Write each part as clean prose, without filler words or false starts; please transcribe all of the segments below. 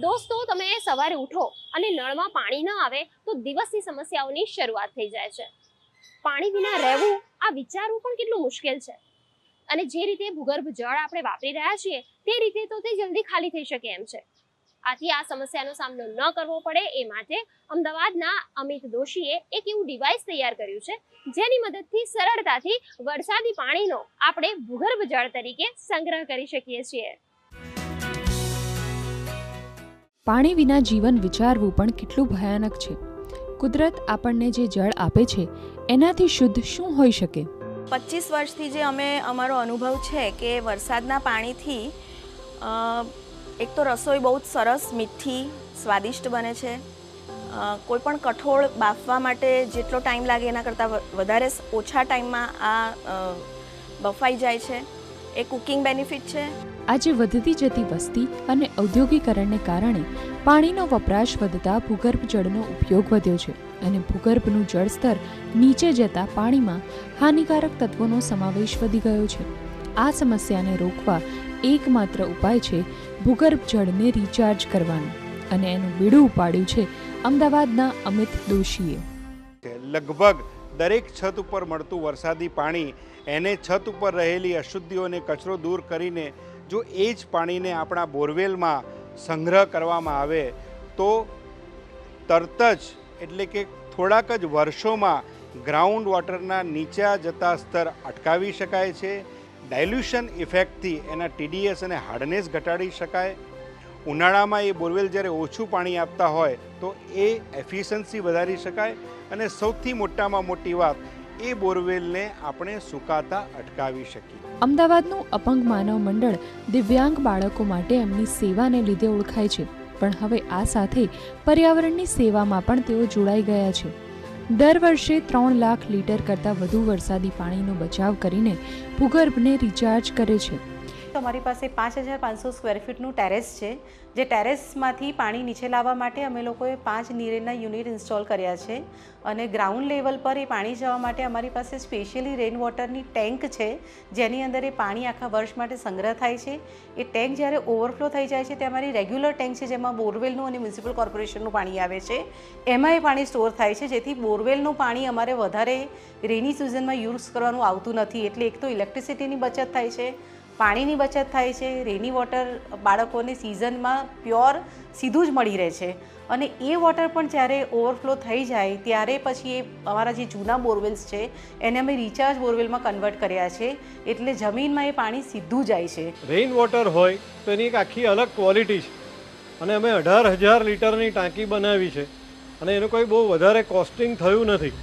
દોસ્તો, તમે સવારે ઉઠો અને નળમાં પાણી ન આવે તો દિવસની સમસ્યાઓની શરૂઆત થઈ જાય છે. પાણી વિના રહેવું, આ વિચારવું પણ કેટલું મુશ્કેલ છે. અને જે રીતે ભૂગર્ભ જળ આપણે વાપરી રહ્યા છીએ તે રીતે તો તે જલ્દી ખાલી થઈ શકે એમ છે. આથી આ સમસ્યાનો સામનો ન કરવો પડે એ માટે અમદાવાદના અમિત દોશીએ એક એવું ડિવાઇસ તૈયાર કર્યું છે જેની મદદથી સરળતાથી વરસાદી પાણીનો આપણે ભૂગર્ભ જળ તરીકે સંગ્રહ કરી શકીએ છીએ. પાણી વિના જીવન વિચારવું પણ કેટલું ભયાનક છે. કુદરત આપણને જે જળ આપે છે એનાથી શુદ્ધ શું હોઈ શકે? 25 વર્ષથી જે અમારો અનુભવ છે કે વરસાદના પાણીથી એક તો રસોઈ બહુ જ સરસ, મીઠી, સ્વાદિષ્ટ બને છે. કોઈ પણ કઠોળ બાફવા માટે જેટલો ટાઈમ લાગે એના કરતાં વધારે ઓછા ટાઈમમાં આ બફાઈ જાય છે. એ કુકિંગ બેનિફિટ છે. આજે વધતી જતી વસ્તી અને ઔદ્યોગિકરણને કારણે પાણીનો વપરાશ વધતા ભૂગર્ભ જળનો ઉપયોગ વધ્યો છે અને ભૂગર્ભનું જળસ્તર નીચે જતા પાણીમાં હાનિકારક તત્વોનો સમાવેશ વધી ગયો છે. આ સમસ્યાને રોકવા એકમાત્ર ઉપાય છે ભૂગર્ભ જળને રિચાર્જ કરવાનો, અને એનું બીડું ઉપાડ્યું છે અમદાવાદના અમિત દોશીએ. લગભગ દરેક છત ઉપર મળતું વરસાદી પાણી, એને છત ઉપર રહેલી અશુદ્ધિઓને કચરો દૂર કરીને જો એ જ પાણીને આપણા બોરવેલમાં સંગ્રહ કરવામાં આવે તો તરત જ, એટલે કે થોડાક જ વર્ષોમાં ગ્રાઉન્ડ વોટરના નીચા જતા સ્તર અટકાવી શકાય છે. ડાયલ્યુશન ઇફેક્ટથી એના TDS અને હાર્ડનેસ ઘટાડી શકાય. ઉનાળામાં એ બોરવેલ જ્યારે ઓછું પાણી આપતા હોય તો એ એફિશિયન્સી વધારી શકાય. અને સૌથી મોટામાં મોટી વાત, એ બોરવેલને આપણે સુકાતા અટકાવી શકીએ. અમદાવાદનું અપંગ માનવ મંડળ દિવ્યાંગ બાળકો માટે એમની સેવાને લીધે ઓળખાય છે, પણ હવે આ સાથે પર્યાવરણની સેવામાં પણ તેઓ જોડાઈ ગયા છે. દર વર્ષે 3 લાખ લીટર કરતાં વધુ વરસાદી પાણીનો બચાવ કરીને ભૂગર્ભને રિચાર્જ કરે છે. અમારી પાસે 5500 સ્ક્વેર ફીટનું ટેરેસ છે, જે ટેરેસમાંથી પાણી નીચે લાવવા માટે અમે લોકોએ 5 નીરેના યુનિટ ઇન્સ્ટોલ કર્યા છે. અને ગ્રાઉન્ડ લેવલ પર એ પાણી જવા માટે અમારી પાસે સ્પેશિયલી રેઇન વોટરની ટેન્ક છે, જેની અંદર એ પાણી આખા વર્ષ માટે સંગ્રહ થાય છે. એ ટેન્ક જ્યારે ઓવરફ્લો થઈ જાય છે તે અમારી રેગ્યુલર ટેન્ક છે, જેમાં બોરવેલનું અને મ્યુનિસિપલ કોર્પોરેશનનું પાણી આવે છે. એમાં એ પાણી સ્ટોર થાય છે, જેથી બોરવેલનું પાણી અમારે વધારે રેની સિઝનમાં યુઝ કરવાનું આવતું નથી. એટલે એક તો ઇલેક્ટ્રિસિટીની બચત થાય છે, પાણીની બચત થાય છે, રેની વોટર બાળકોને સિઝનમાં પ્યોર સીધું જ મળી રહે છે. અને એ વોટર પણ જ્યારે ઓવરફ્લો થઈ જાય ત્યારે પછી એ અમારા જે જૂના બોરવેલ્સ છે એને અમે રિચાર્જ બોરવેલમાં કન્વર્ટ કર્યા છે, એટલે જમીનમાં એ પાણી સીધું જાય છે. રેઇન વોટર હોય તો એની એક આખી અલગ ક્વોલિટી છે, અને અમે 18,000 લીટરની ટાંકી બનાવી છે, અને એનું કોઈ બહુ વધારે કોસ્ટિંગ થયું નથી.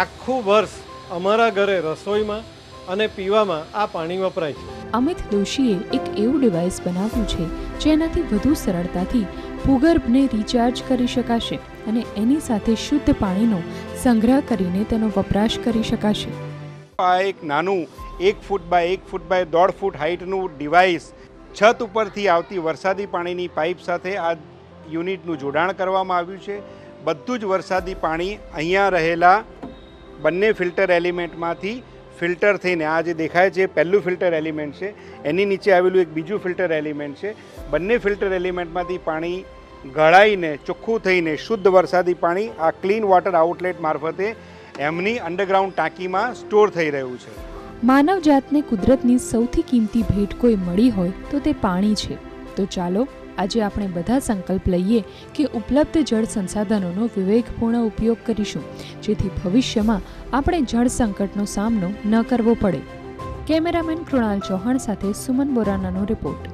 આખું વર્ષ અમારા ઘરે રસોઈમાં અને પીવામાં આ પાણી વપરાય છે. અમિત દોશીએ એક એવું ડિવાઇસ બનાવ્યું છે જેનાથી વધુ સરળતાથી ભૂગર્ભને રિચાર્જ કરી શકાશે અને એની સાથે શુદ્ધ પાણીનો સંગ્રહ કરીને તેનો વપરાશ કરી શકાશે. આ એક નાનું 1 foot by 1 foot by 1.5 foot હાઇટનું ડિવાઇસ છત ઉપરથી આવતી વરસાદી પાણીની પાઇપ સાથે આ યુનિટનું જોડાણ કરવામાં આવ્યું છે. બધું જ વરસાદી પાણી અહીંયા રહેલા બંને ફિલ્ટર એલિમેન્ટમાંથી ફિલ્ટર થઈને, આ જે દેખાય છે પહેલું ફિલ્ટર એલિમેન્ટ છે, એની નીચે આવેલું એક બીજું ફિલ્ટર એલિમેન્ટ છે. બંને ફિલ્ટર એલિમેન્ટમાંથી પાણી ગળાઈને ચોખ્ખું થઈને શુદ્ધ વરસાદી પાણી આ ક્લીન વોટર આઉટલેટ મારફતે એમની અંડરગ્રાઉન્ડ ટાંકીમાં સ્ટોર થઈ રહ્યું છે. માનવજાતને કુદરતની સૌથી કિંમતી ભેટ કોઈ મળી હોય તો તે પાણી છે. તો ચાલો આજે આપણે બધા સંકલ્પ લઈએ કે ઉપલબ્ધ જળ સંસાધનોનો વિવેકપૂર્ણ ઉપયોગ કરીશું, જેથી ભવિષ્યમાં આપણે જળ સંકટનો સામનો ન કરવો પડે. કેમેરામેન કૃણાલ ચૌહાણ સાથે સુમન બોરાનાનો રિપોર્ટ.